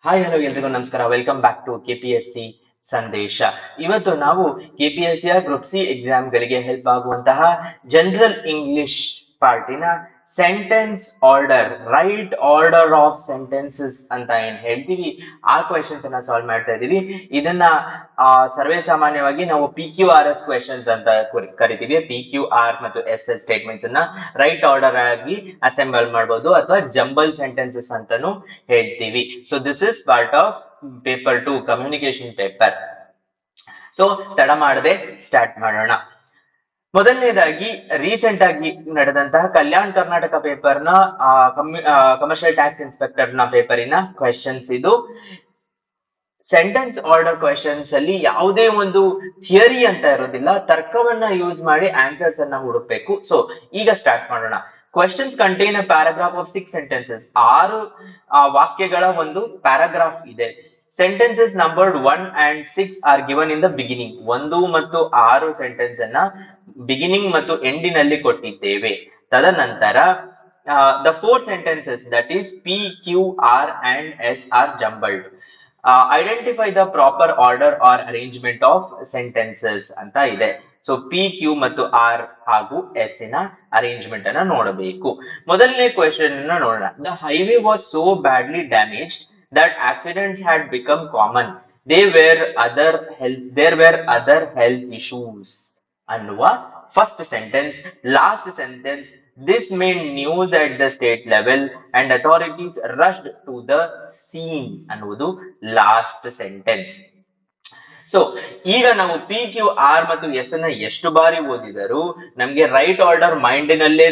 Hi hello ಎಲ್ರಿಗೂ ನಮಸ್ಕಾರ. Welcome back to KPSC ಸಂದೇಶ. ಇವತ್ತು ನಾವು ಕೆಪಿಎಸ್ಸಿಯ ಗ್ರೂಪ್ ಸಿ ಎಕ್ಸಾಮ್ಗಳಿಗೆ ಹೆಲ್ಪ್ ಆಗುವಂತಹ ಜನರಲ್ ಇಂಗ್ಲಿಷ್ ಪಾರ್ಟಿನ sentence order, right order of sentences ಅಂತ ಏನ್ ಹೇಳ್ತೀವಿ ಆ ಕ್ವೆಶನ್ಸ್ ಅನ್ನ ಸಾಲ್ವ್ ಮಾಡ್ತಾ ಇದೀವಿ. ಇದನ್ನ ಸರ್ವೇ ಸಾಮಾನ್ಯವಾಗಿ ನಾವು PQRS ಕ್ವೆಶನ್ಸ್ ಅಂತ ಕರಿತೀವಿ. PQR ಮತ್ತು SS ಸ್ಟೇಟ್ಮೆಂಟ್ಸ್ ಅನ್ನ ರೈಟ್ ಆರ್ಡರ್ ಆಗಿ ಅಸೆಂಬಲ್ ಮಾಡಬಹುದು ಅಥವಾ ಜಂಬಲ್ ಸೆಂಟೆನ್ಸಸ್ ಅಂತಾನು ಹೇಳ್ತೀವಿ. So this is part of paper 2 communication paper. So ತಡ ಮಾಡದೆ ಸ್ಟಾರ್ಟ್ ಮಾಡೋಣ. ಮೊದಲನೇದಾಗಿ ರೀಸೆಂಟ್ ಆಗಿ ನಡೆದಂತಹ ಕಲ್ಯಾಣ್ ಕರ್ನಾಟಕ ಪೇಪರ್ ನ ಕಮರ್ಷಿಯಲ್ ಟ್ಯಾಕ್ಸ್ ಇನ್ಸ್ಪೆಕ್ಟರ್ ನ ಪೇಪರಿನ ಕ್ವೆಶನ್ಸ್ ಇದು. ಸೆಂಟೆನ್ಸ್ ಆರ್ಡರ್ ಕ್ವೆಶನ್ಸ್ ಅಲ್ಲಿ ಯಾವುದೇ ಒಂದು ಥಿಯರಿ ಅಂತ ಇರೋದಿಲ್ಲ, ತರ್ಕವನ್ನ ಯೂಸ್ ಮಾಡಿ ಆನ್ಸರ್ಸ್ ಅನ್ನ ಹುಡುಕ್ಬೇಕು. ಸೊ ಈಗ ಸ್ಟಾರ್ಟ್ ಮಾಡೋಣ. Questions contain a paragraph of 6 sentences. 6 ವಾಕ್ಯಗಳ ಒಂದು ಪ್ಯಾರಾಗ್ರಾಫ್ ಇದೆ. Sentences numbered 1 and 6 are given in the beginning. 1 ಮತ್ತು 6 ಸೆಂಟೆನ್ಸ್ ಅನ್ನ ಬಿಗಿನಿಂಗ್ ಮತ್ತು ಎಂಡಿನಲ್ಲಿ ಕೊಟ್ಟಿದ್ದೇವೆ. ತದನಂತರ the 4 sentences, that is P, Q, R and S are jumbled. Identify the proper order or arrangement of sentences ಅಂತ ಇದೆ. ಸೊ P, Q ಮತ್ತು R ಹಾಗೂ S ನ ಅರೇಂಜ್ಮೆಂಟ್ ಅನ್ನ ನೋಡಬೇಕು. ಮೊದಲನೇ ಕ್ವೆಶನ್ ಅನ್ನ ನೋಡೋಣ. The highway was so badly damaged that accidents had become common. There were other health issues ಅನ್ನುವ first sentence. Last sentence, this made news at the state level and authorities rushed to the scene ಅನ್ನುವುದು last sentence. So ಈಗ ನಾವು PQR ಮತ್ತು S ಅನ್ನ ಎಷ್ಟು ಬಾರಿ ಓದಿದರೂ ನಮ್ಗೆ right order ಮೈಂಡಿನಲ್ಲೇ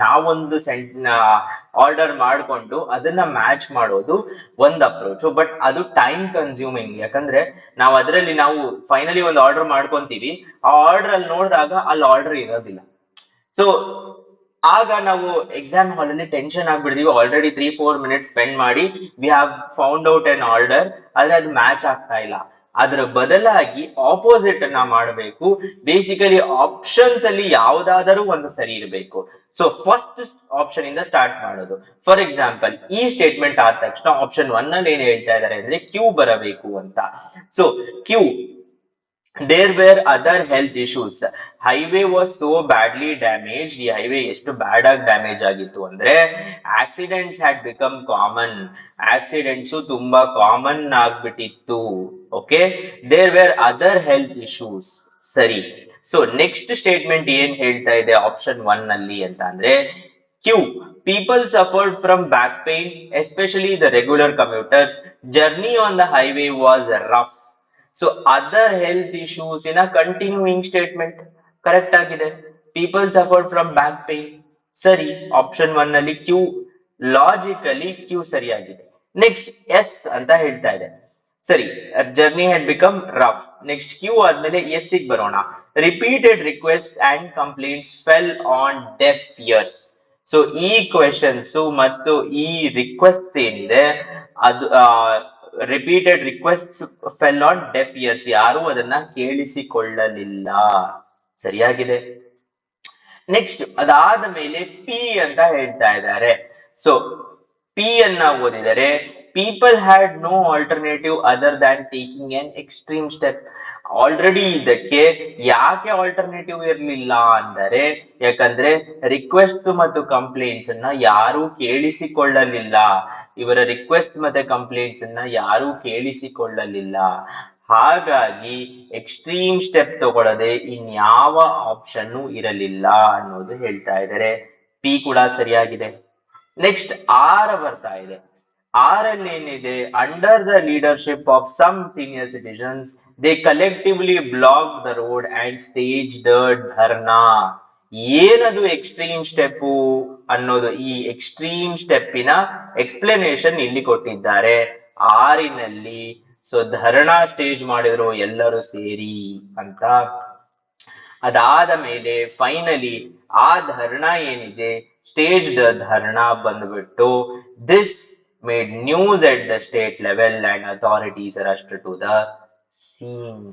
ನಾವೊಂದು ಆರ್ಡರ್ ಮಾಡಿಕೊಂಡು ಅದನ್ನ ಮ್ಯಾಚ್ ಮಾಡೋದು ಒಂದು ಅಪ್ರೋಚ್. ಬಟ್ ಅದು ಟೈಮ್ ಕನ್ಸ್ಯೂಮಿಂಗ್. ಯಾಕಂದ್ರೆ ನಾವು ಫೈನಲಿ ಒಂದು ಆರ್ಡರ್ ಮಾಡ್ಕೊಂತೀವಿ, ಆ ಆರ್ಡರ್ ಅಲ್ಲಿ ನೋಡಿದಾಗ ಅಲ್ಲಿ ಆರ್ಡರ್ ಇರೋದಿಲ್ಲ. ಸೊ ಆಗ ನಾವು ಎಕ್ಸಾಮ್ ಹಾಲ್ ಅಲ್ಲಿ ಟೆನ್ಷನ್ ಆಗ್ಬಿಡ್ತೀವಿ. ಆಲ್ರೆಡಿ 3-4 minutes ಸ್ಪೆಂಡ್ ಮಾಡಿ we have found out an order, ಆದ್ರೆ ಅದು ಮ್ಯಾಚ್ ಆಗ್ತಾ ಇಲ್ಲ. ಅದರ ಬದಲಾಗಿ ಆಪೋಸಿಟ್ ಅನ್ನ ಮಾಡಬೇಕು. ಬೇಸಿಕಲಿ ಆಪ್ಷನ್ಸ್ ಅಲ್ಲಿ ಯಾವ್ದಾದರೂ ಒಂದು ಸರಿ ಇರಬೇಕು. ಸೊ ಫಸ್ಟ್ ಆಪ್ಷನ್ ಇಂದ ಸ್ಟಾರ್ಟ್ ಮಾಡೋದು. ಫಾರ್ ಎಕ್ಸಾಂಪಲ್, ಈ ಸ್ಟೇಟ್ಮೆಂಟ್ ಆದ ತಕ್ಷಣ ಆಪ್ಷನ್ 1 ಅಲ್ಲಿ ಏನ್ ಹೇಳ್ತಾ ಇದ್ದಾರೆ ಅಂದ್ರೆ ಕ್ಯೂ ಬರಬೇಕು ಅಂತ. So Q, there were other health issues. Highway was so badly damaged. ಈ ಹೈವೇ ಎಷ್ಟು ಬ್ಯಾಡ್ ಆಗಿ ಡ್ಯಾಮೇಜ್ ಆಗಿತ್ತು ಅಂದ್ರೆ accidents had become common. Accidents ತುಂಬಾ ಕಾಮನ್ ಆಗ್ಬಿಟ್ಟಿತ್ತು. Okay, there were other health issues. ಸರಿ. ಸೊ ನೆಕ್ಸ್ಟ್ ಸ್ಟೇಟ್ಮೆಂಟ್ ಏನ್ ಹೇಳ್ತಾ ಇದೆ ಆಪ್ಷನ್ 1 ನಲ್ಲಿ ಅಂತ ಅಂದ್ರೆ Q, people suffered from back pain, especially the regular commuters. Journey on the highway was rough. So other health issues in continuing statement correct ಆಗಿದೆ. People suffered from back pain. ಸರಿ, option 1 ನಲ್ಲಿ Q, logically Q ಸರಿಯಾಗಿದೆ. Next S ಅಂತ ಹೇಳ್ತಾ ಇದೆ. ಸರಿ, journey had become rough. Next Q ಆದ್ಮೇಲೆ S ಗೆ ಬರೋಣ. Repeated request and complaints fell on deaf ears. So ಈ ಕ್ವೆಶನ್ಸ್ ಮತ್ತು ಈ ರಿಕ್ವೆಸ್ಟ್ ಏನಿದೆ ಅದು repeated requests fell on deaf ears. ಯಾರು ಅದನ್ನ ಕೇಳಿಸಿಕೊಳ್ಳಲಿಲ್ಲ. ಸರಿಯಾಗಿದೆ. ನೆಕ್ಸ್ಟ್ ಅದಾದ ಮೇಲೆ ಪಿ ಅಂತ ಹೇಳ್ತಾ ಇದ್ದಾರೆ. ಸೊ ಪಿ ಅನ್ನ ಓದಿದರೆ people had no alternative other than taking an extreme step. Already ಇದಕ್ಕೆ ಯಾಕೆ ಆಲ್ಟರ್ನೇಟಿವ್ ಇರಲಿಲ್ಲ ಅಂದರೆ ಯಾಕಂದ್ರೆ ರಿಕ್ವೆಸ್ಟ್ಸ್ ಮತ್ತು ಕಂಪ್ಲೇಂಟ್ಸ್ ಅನ್ನ ಯಾರು ಕೇಳಿಸಿಕೊಳ್ಳಲಿಲ್ಲ. ಇವರ ರಿಕ್ವೆಸ್ಟ್ ಮತ್ತೆ ಕಂಪ್ಲೇಂಟ್ಸ್ ಅನ್ನ ಯಾರು ಕೇಳಿಸಿಕೊಳ್ಳಲಿಲ್ಲ. ಹಾಗಾಗಿ ಎಕ್ಸ್ಟ್ರೀಮ್ ಸ್ಟೆಪ್ ತಗೊಳ್ಳದೆ ಇನ್ಯಾವ ಆಪ್ಷನ್ ಇರಲಿಲ್ಲ ಅನ್ನೋದು ಹೇಳ್ತಾ ಇದ್ದಾರೆ. ಪಿ ಕೂಡ ಸರಿಯಾಗಿದೆ. ನೆಕ್ಸ್ಟ್ ಆರ್ ಬರ್ತಾ ಇದೆ. ಆರ್ ಅಲ್ಲಿ ಏನಿದೆ, under the leadership of some senior citizens they collectively block the road and stage the dharna. ಏನದು ಎಕ್ಸ್ಟ್ರೀಮ್ ಸ್ಟೆಪ್ ಅನ್ನೋದು, ಈ ಎಕ್ಸ್ಟ್ರೀಮ್ ಸ್ಟೆಪ್ಪಿನ ಎಕ್ಸ್ಪ್ಲನೇಷನ್ ಇಲ್ಲಿ ಕೊಟ್ಟಿದ್ದಾರೆ ಆರಿನಲ್ಲಿ. ಸೊ ಧರಣಾ ಸ್ಟೇಜ್ ಮಾಡಿದ್ರು ಎಲ್ಲರೂ ಸೇರಿ ಅಂತ. ಅದಾದ ಮೇಲೆ ಫೈನಲಿ ಆ ಧರಣಾ ಏನಿದೆ, ಸ್ಟೇಜ್ ದ ಧರಣಾ ಬಂದ್ಬಿಟ್ಟು this made news at the state level and authorities rushed to the scene.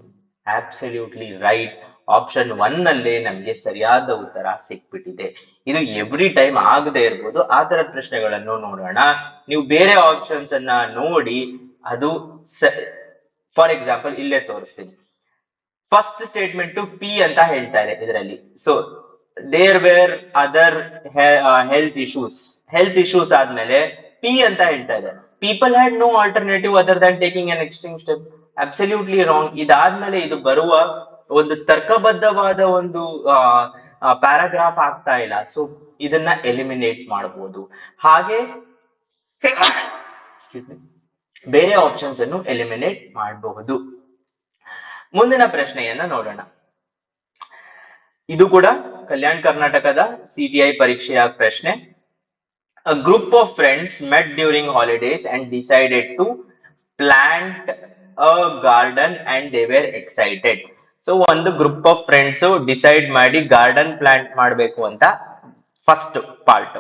Absolutely right. Option 1 ನಲ್ಲೇ ನಮ್ಗೆ ಸರಿಯಾದ ಉತ್ತರ ಸಿಕ್ಬಿಟ್ಟಿದೆ. ಇದು ಎವ್ರಿ ಟೈಮ್ ಆಗದೆ ಇರ್ಬೋದು. ಆ ತರದ ಪ್ರಶ್ನೆಗಳನ್ನು ನೋಡೋಣ. ನೀವು ಬೇರೆ ಆಪ್ಷನ್ಸ್ ಅನ್ನ ನೋಡಿ ಅದು ಫಾರ್ ಎಕ್ಸಾಂಪಲ್ ಇಲ್ಲೇ ತೋರಿಸ್ತೀನಿ. ಫಸ್ಟ್ ಸ್ಟೇಟ್ಮೆಂಟ್ ಪಿ ಅಂತ ಹೇಳ್ತಾ ಇದೆ ಇದರಲ್ಲಿ. So there were other health issues ಆದ್ಮೇಲೆ ಪಿ ಅಂತ ಹೇಳ್ತಾ ಇದೆ. People had no alternative other than taking an extreme step. Absolutely wrong. ಇದಾದ್ಮೇಲೆ ಇದು ಬರುವ ಒಂದು ತರ್ಕಬದ್ಧವಾದ ಒಂದು ಪ್ಯಾರಾಗ್ರಾಫ್ ಆಗ್ತಾ ಇಲ್ಲ. ಸೊ ಇದನ್ನ ಎಲಿಮಿನೇಟ್ ಮಾಡಬಹುದು. ಹಾಗೆ excuse me, ಬೇರೆ ಆಪ್ಷನ್ಸ್ ಅನ್ನು ಎಲಿಮಿನೇಟ್ ಮಾಡಬಹುದು. ಮುಂದಿನ ಪ್ರಶ್ನೆಯನ್ನ ನೋಡೋಣ. ಇದು ಕೂಡ ಕಲ್ಯಾಣ ಕರ್ನಾಟಕದ ಸಿಟಿಐ ಪರೀಕ್ಷೆಯ ಪ್ರಶ್ನೆ. A group of friends met during holidays and decided to plant a garden and they were excited. So ಒಂದು ಗ್ರೂಪ್ ಆಫ್ ಫ್ರೆಂಡ್ಸ್ ಡಿಸೈಡ್ ಮಾಡಿ ಗಾರ್ಡನ್ ಪ್ಲಾಂಟ್ ಮಾಡಬೇಕು ಅಂತ. ಫಸ್ಟ್ ಪಾರ್ಟ್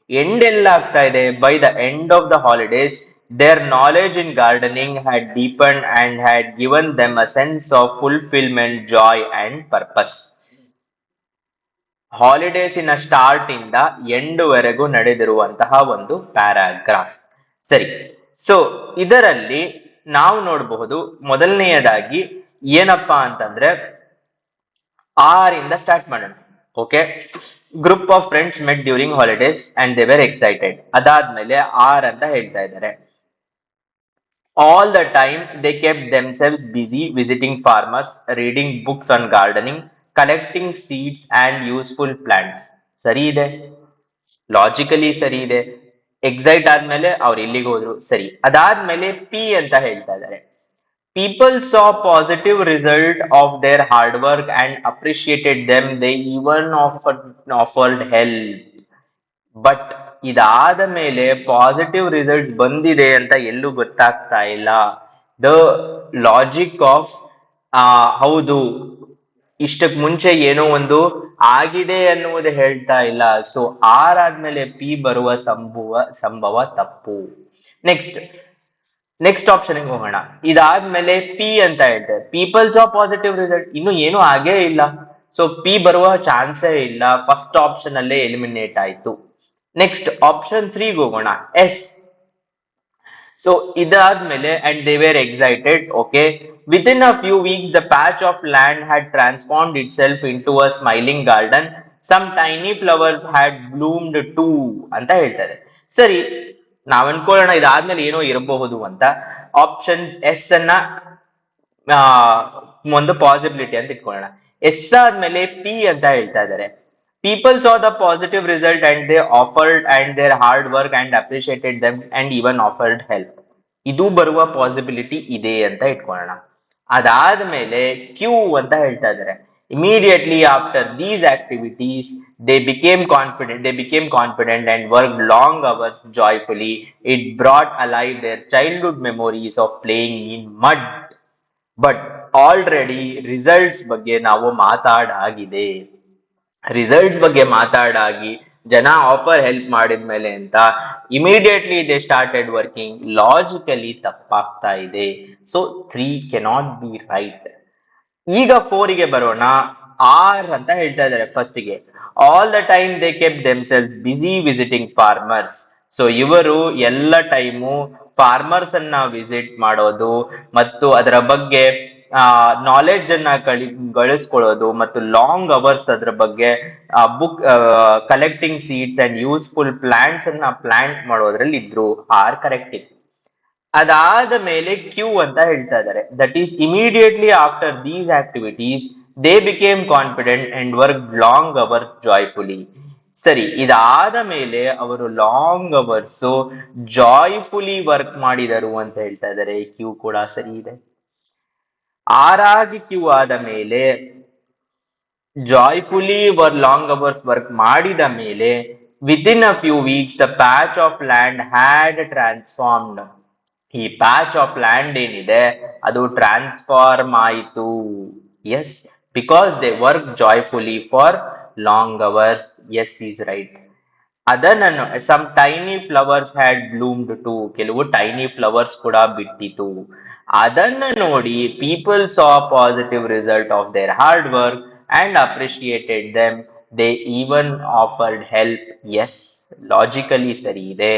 ಎಂಡ್ ಎಲ್ಲ ಆಗ್ತಾ ಇದೆ. By the end of the holidays their knowledge in gardening had deepened and had given them a sense of fulfillment, joy and purpose. ಹಾಲಿಡೇಸಿನ start ಇಂದ end ವರೆಗೂ ನಡೆದಿರುವಂತಹ ಒಂದು ಪ್ಯಾರಾಗ್ರಾಫ್. ಸರಿ, ಸೊ ಇದರಲ್ಲಿ ನಾವು ನೋಡಬಹುದು ಮೊದಲನೆಯದಾಗಿ ಏನಪ್ಪಾ ಅಂತಂದ್ರೆ ಆರ್ ಇಂದ ಸ್ಟಾರ್ಟ್ ಮಾಡೋಣ. Okay, group of friends met during holidays and they were excited. ಅದಾದ್ಮೇಲೆ ಆರ್ ಅಂತ ಹೇಳ್ತಾ ಇದ್ದಾರೆ. All the time they kept themselves busy visiting farmers, reading books on gardening, collecting seeds and useful plants. ಸರಿ ಇದೆ, logically ಸರಿ ಇದೆ. Excite ಆದ್ಮೇಲೆ ಅವ್ರು ಇಲ್ಲಿಗೆ ಹೋದ್ರು. ಸರಿ, ಅದಾದ್ಮೇಲೆ ಪಿ ಅಂತ ಹೇಳ್ತಾ ಇದ್ದಾರೆ. People saw positive result of their hard work and appreciated them. They even offered help. But ಇದಾದ ಮೇಲೆ ಪಾಸಿಟಿವ್ ರಿಸಲ್ಟ್ಸ್ ಬಂದಿದೆ ಅಂತ ಎಲ್ಲೂ ಗೊತ್ತಾಗ್ತಾ ಇಲ್ಲ. ದ ಲಾಜಿಕ್ ಆಫ್ ಹೌದು ಇಷ್ಟಕ್ ಮುಂಚೆ ಏನೋ ಒಂದು ಆಗಿದೆ ಅನ್ನುವುದು ಹೇಳ್ತಾ ಇಲ್ಲ. ಸೊ ಆರ್ ಆದ್ಮೇಲೆ ಪಿ ಬರುವ ಸಂಭವ ತಪ್ಪು. ನೆಕ್ಸ್ಟ್ ಆಪ್ಷನ್ ಹೋಗೋಣ. ಇದಾದ್ಮೇಲೆ ಪಿ ಅಂತ ಹೇಳ್ತಾರೆ. ಪೀಪಲ್ಸ್ ಆಫ್ ಪಾಸಿಟಿವ್ ರಿಸಲ್ಟ್, ಇನ್ನು ಏನು ಆಗೇ ಇಲ್ಲ. ಸೊ ಪಿ ಬರುವ ಚಾನ್ಸೇ ಇಲ್ಲ. ಫಸ್ಟ್ ಆಪ್ಷನ್ ಅಲ್ಲೇ ಎಲಿಮಿನೇಟ್ ಆಯ್ತು. ನೆಕ್ಸ್ಟ್ ಆಪ್ಷನ್ 3 ಹೋಗೋಣ, ಎಸ್. ಸೊ ಇದಾದ್ಮೇಲೆ and they were excited. Okay, within a few weeks the patch of land had transformed itself into a smiling garden. Some tiny flowers had bloomed too ಅಂತ ಹೇಳ್ತಾರೆ. ಸರಿ, ನಾವ್ ಅನ್ಕೊಳ್ಳೋಣ ಇದಾದ್ಮೇಲೆ ಏನೋ ಇರಬಹುದು ಅಂತ. ಆಪ್ಷನ್ ಎಸ್ ಅನ್ನ ಒಂದು ಪಾಸಿಬಿಲಿಟಿ ಅಂತ ಇಟ್ಕೊಳ್ಳೋಣ. ಎಸ್ ಆದ್ಮೇಲೆ ಪಿ ಅಂತ ಹೇಳ್ತಾ ಇದ್ದಾರೆ. People saw the positive result and they offered and their hard work and appreciated them and even offered help. ಇದು ಬರುವ ಪಾಸಿಬಿಲಿಟಿ ಇದೆ ಅಂತ ಇಟ್ಕೊಳ್ಳೋಣ. ಅದಾದ್ಮೇಲೆ ಕ್ಯೂ ಅಂತ ಹೇಳ್ತಾ ಇದ್ದಾರೆ. Immediately after these activities, they became confident and worked long hours joyfully. It brought alive their childhood memories of playing in mud. But already results ಬಗ್ಗೆ ನಾವು ಮಾತಾಡಾಗಿದೆ. ರಿಸಲ್ಟ್ಸ್ ಬಗ್ಗೆ ಮಾತಾಡಾಗಿ ಜನ ಆಫರ್ ಹೆಲ್ಪ್ ಮಾಡಿದ್ಮೇಲೆ ಅಂತ immediately they started working. Logically ತಪ್ಪಾಗ್ತಾ ಇದೆ. So 3 cannot be right. ಈಗ 4ಗೆ ಬರೋಣ. ಆರ್ ಅಂತ ಹೇಳ್ತಾ ಇದ್ದಾರೆ ಫಸ್ಟ್ಗೆ. All the time they kept themselves busy visiting farmers. So ಇವರು ಎಲ್ಲ ಟೈಮು ಫಾರ್ಮರ್ಸ್ ಅನ್ನ ವಿಸಿಟ್ ಮಾಡೋದು ಮತ್ತು ಅದರ ಬಗ್ಗೆ ನಾಲೆಡ್ಜ್ ಅನ್ನ ಗಳಿಸ್ಕೊಳ್ಳೋದು ಮತ್ತು ಲಾಂಗ್ ಅವರ್ಸ್ ಅದ್ರ ಬಗ್ಗೆ book collecting seeds and useful plants ಅನ್ನ ಪ್ಲಾಂಟ್ ಮಾಡೋದ್ರಲ್ಲಿ ಇದ್ರು. ಆರ್ ಕರೆಕ್ಟ್ ಇತ್ತು. ಅದಾದ ಮೇಲೆ ಕ್ಯೂ ಅಂತ ಹೇಳ್ತಾ ಇದ್ದಾರೆ. That is immediately after these activities they became confident and work long hours joyfully. ಸರಿ, ಇದಾದ ಮೇಲೆ ಅವರು ಲಾಂಗ್ ಅವರ್ಸ್ ಜಾಯ್ಫುಲಿ ವರ್ಕ್ ಮಾಡಿದರು ಅಂತ ಹೇಳ್ತಾ ಇದ್ದಾರೆ. ಕ್ಯೂ ಕೂಡ ಸರಿ ಇದೆ. ಆರಾಗಿ ಕ್ಯೂ ಆದ ಮೇಲೆ ಜಾಯ್ಫುಲಿ ಲಾಂಗ್ ಅವರ್ಸ್ ವರ್ಕ್ ಮಾಡಿದ ಮೇಲೆ within a few weeks the patch of land had transformed. ಈ ಪ್ಯಾಚ್ ಆಫ್ ಲ್ಯಾಂಡ್ ಏನಿದೆ ಅದು ಟ್ರಾನ್ಸ್ಫಾರ್ಮ್ ಆಯಿತು. S, because they work joyfully for long hours. S is right. ಅದನ್ನು some tiny flowers had bloomed too, ಕೆಲವು tiny flowers ಕೂಡ ಬಿಟ್ಟಿತು. ಅದನ್ನು ನೋಡಿ people saw positive result of their hard work and appreciated them. They even offered help. S, logically ಸರಿ ಇದೆ.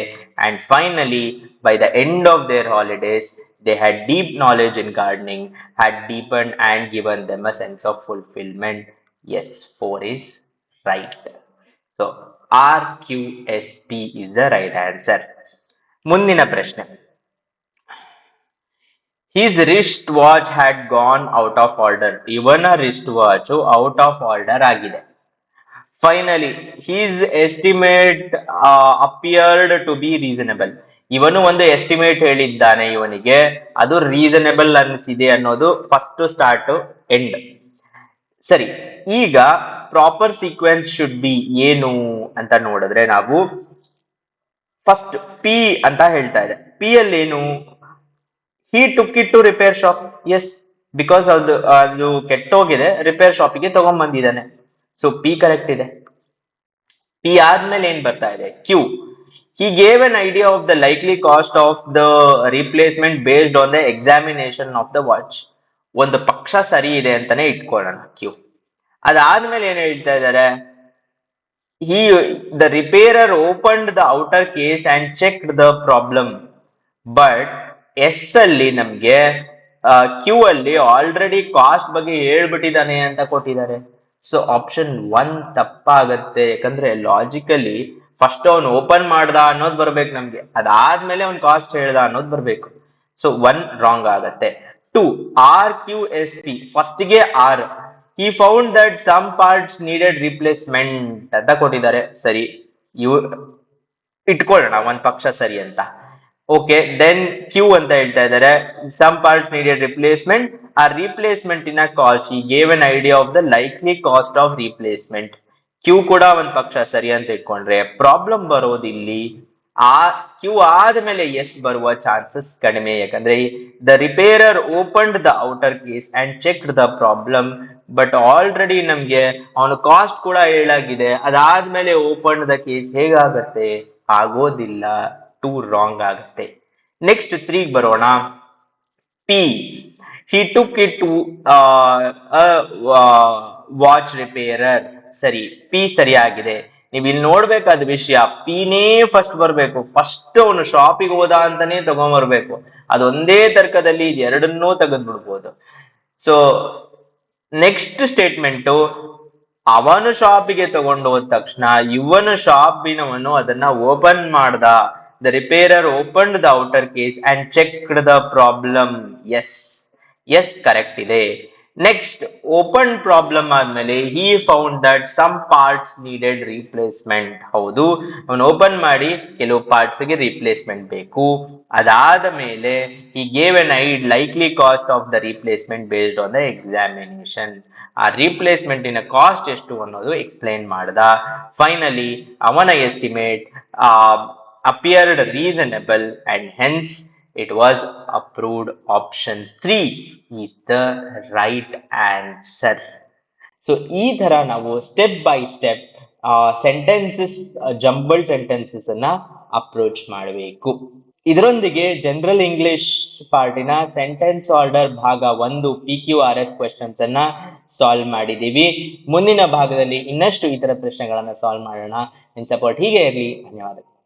And finally by the end of their holidays They had deep knowledge in gardening, had deepened and given them a sense of fulfillment. Yes, 4 is right. So RQSP is the right answer. ಮುಂದಿನ ಪ್ರಶ್ನೆ. His wristwatch had gone out of order. ಇವನ wrist watch out of order ಆಗಿದೆ. Finally he's estimate appeared to be reasonable. ಇವನು ಒಂದು estimate ಹೇಳಿದ್ದಾನೆ ಇವನಿಗೆ, ಅದು reasonable ಅನಿಸಿದೆ ಅನ್ನೋದು ಫಸ್ಟ್ ಸ್ಟಾರ್ಟ್ ಎಂಡ್. ಸರಿ, ಈಗ ಪ್ರಾಪರ್ ಸೀಕ್ವೆನ್ಸ್ ಶುಡ್ ಬಿ ಏನು ಅಂತ ನೋಡಿದ್ರೆ ನಾವು ಫಸ್ಟ್ ಪಿ ಅಂತ ಹೇಳ್ತಾ ಇದೆ. ಪಿ ಅಲ್ಲಿ ಏನು? He took it to repair shop. Yes, because ಅದು ಕೆಟ್ಟೋಗಿದೆ, ರಿಪೇರ್ ಶಾಪಿಗೆ ತಗೊಂಡ್ ಬಂದಿದ್ದಾನೆ. ಸೊ ಪಿ ಕರೆಕ್ಟ್ ಇದೆ. ಪಿ ಆದ್ಮೇಲೆ ಏನ್ ಬರ್ತಾ ಇದೆ? Q. He gave an idea of the likely cost of the replacement based on the examination of the watch. ಒಂದು ಪಕ್ಷ ಸರಿ ಇದೆ ಅಂತಾನೆ ಇಟ್ಕೊಳ್ಳೋಣ ಕ್ಯೂ. ಅದಾದ್ಮೇಲೆ ಏನ್ ಹೇಳ್ತಾ ಇದ್ದಾರೆ? he the repairer opened the outer case and checked the problem. But yes ಅಲ್ಲಿ ನಮ್ಗೆ ಕ್ಯೂ ಅಲ್ಲಿ ಆಲ್ರೆಡಿ ಕಾಸ್ಟ್ ಬಗ್ಗೆ ಹೇಳ್ಬಿಟ್ಟಿದ್ದಾನೆ ಅಂತ ಕೊಟ್ಟಿದ್ದಾರೆ. So option 1 ತಪ್ಪಾಗತ್ತೆ. ಯಾಕಂದ್ರೆ ಲಾಜಿಕಲಿ ಫಸ್ಟ್ ಅವನು ಓಪನ್ ಮಾಡ್ದ ಅನ್ನೋದು ಬರ್ಬೇಕು ನಮ್ಗೆ, ಅದಾದ್ಮೇಲೆ ಅವ್ನ್ ಕಾಸ್ಟ್ ಹೇಳ್ದ ಅನ್ನೋದು ಬರ್ಬೇಕು. ಸೊ 1 ರಾಂಗ್ ಆಗತ್ತೆ. 2 RQSP ಫಸ್ಟ್ ಗೆ R. He found that some parts needed replacement ಅಂತ ಕೊಟ್ಟಿದ್ದಾರೆ. ಸರಿ, ಇವು ಇಟ್ಕೊಳ್ಳೋಣ ಒಂದ್ ಪಕ್ಷ ಸರಿ ಅಂತ. ಓಕೆ, ದೆನ್ ಕ್ಯೂ ಅಂತ ಹೇಳ್ತಾ ಇದ್ದಾರೆ ಸಮ್ ಪಾರ್ಟ್ಸ್ ನೀಡೆಡ್ ರಿಪ್ಲೇಸ್ಮೆಂಟ್. ಆ ರಿಪ್ಲೇಸ್ಮೆಂಟ್ ಇನ ಕಾಸ್ಟ್, ಈ gave an idea of the likely cost of replacement. Q ಕೂಡ ಒಂದ್ ಪಕ್ಷ ಸರಿ ಅಂತ ಇಟ್ಕೊಂಡ್ರೆ ಪ್ರಾಬ್ಲಮ್ ಬರೋದಿಲ್ಲಿ ಆ ಕ್ಯೂ ಆದ್ಮೇಲೆ ಎಸ್ ಬರುವ ಚಾನ್ಸಸ್ ಕಡಿಮೆ. ಯಾಕಂದ್ರೆ the repairer opened the outer case and checked the problem. But already ನಮ್ಗೆ ಅವನು ಕಾಸ್ಟ್ ಕೂಡ ಹೇಳಾಗಿದೆ, ಅದಾದ್ಮೇಲೆ ಓಪನ್ ದ ಕೇಸ್ ಹೇಗಾಗತ್ತೆ? ಆಗೋದಿಲ್ಲ. 2 ರಾಂಗ್ ಆಗುತ್ತೆ. ನೆಕ್ಸ್ಟ್ 3 ಬರೋಣ. P, he took it to watch repairer. ಸರಿ, ಪಿ ಸರಿಯಾಗಿದೆ. ನೀವ್ ಇಲ್ಲಿ ನೋಡ್ಬೇಕಾದ ವಿಷಯ ಪಿನೇ ಫಸ್ಟ್ ಬರ್ಬೇಕು. ಫಸ್ಟ್ ಅವನು ಶಾಪಿಗೆ ಹೋದ ಅಂತಾನೆ ತಗೊಂಡ್ಬರ್ಬೇಕು. ಅದೊಂದೇ ತರ್ಕದಲ್ಲಿ ಇದು ಎರಡನ್ನೂ ತೆಗೆದು ಬಿಡ್ಬೋದು. ಸೊ ನೆಕ್ಸ್ಟ್ ಸ್ಟೇಟ್ಮೆಂಟು, ಅವನು ಶಾಪಿಗೆ ತಗೊಂಡು ಹೋದ ತಕ್ಷಣ ಇವನು ಶಾಪಿನವನು ಅದನ್ನ ಓಪನ್ ಮಾಡ್ದ. The repairer opened the outer case and checked the problem. S, S correct ಇದೆ. ನೆಕ್ಸ್ಟ್ ಓಪನ್ ಪ್ರಾಬ್ಲಮ್ ಆದ್ಮೇಲೆ he found that some parts needed replacement. ಹೌದು, ಅವನು ಓಪನ್ ಮಾಡಿ ಕೆಲವು ಪಾರ್ಟ್ಸ್ ಗೆ ರಿಪ್ಲೇಸ್ಮೆಂಟ್ ಬೇಕು. ಅದಾದ ಮೇಲೆ he gave N likely cost of the replacement based on the examination. ಆ ರಿಪ್ಲೇಸ್ಮೆಂಟ್ ಇನ ಕಾಸ್ಟ್ ಎಷ್ಟು ಅನ್ನೋದು ಎಕ್ಸ್ಪ್ಲೈನ್ ಮಾಡ್ದ. ಫೈನಲಿ ಅವನ estimate appeared reasonable and hence it was approved. Option 3 is the right answer. So ಈ ತರ ನಾವು step by step sentences, jumble sentences ಅನ್ನ ಅಪ್ರೋಚ್ ಮಾಡಬೇಕು. ಇದರೊಂದಿಗೆ ಜನರಲ್ ಇಂಗ್ಲಿಷ್ ಪಾರ್ಟಿನ ಸೆಂಟೆನ್ಸ್ ಆರ್ಡರ್ ಭಾಗ 1 PQRS ಕ್ವೆಶ್ಚನ್ಸ್ ಅನ್ನ ಸಾಲ್ವ್ ಮಾಡಿದೀವಿ. ಮುಂದಿನ ಭಾಗದಲ್ಲಿ ಇನ್ನಷ್ಟು ಇತರ ಪ್ರಶ್ನೆಗಳನ್ನ ಸಾಲ್ವ್ ಮಾಡೋಣ. ನಿಮ್ ಸಪೋರ್ಟ್ ಹೀಗೆ ಇರಲಿ. ಧನ್ಯವಾದ.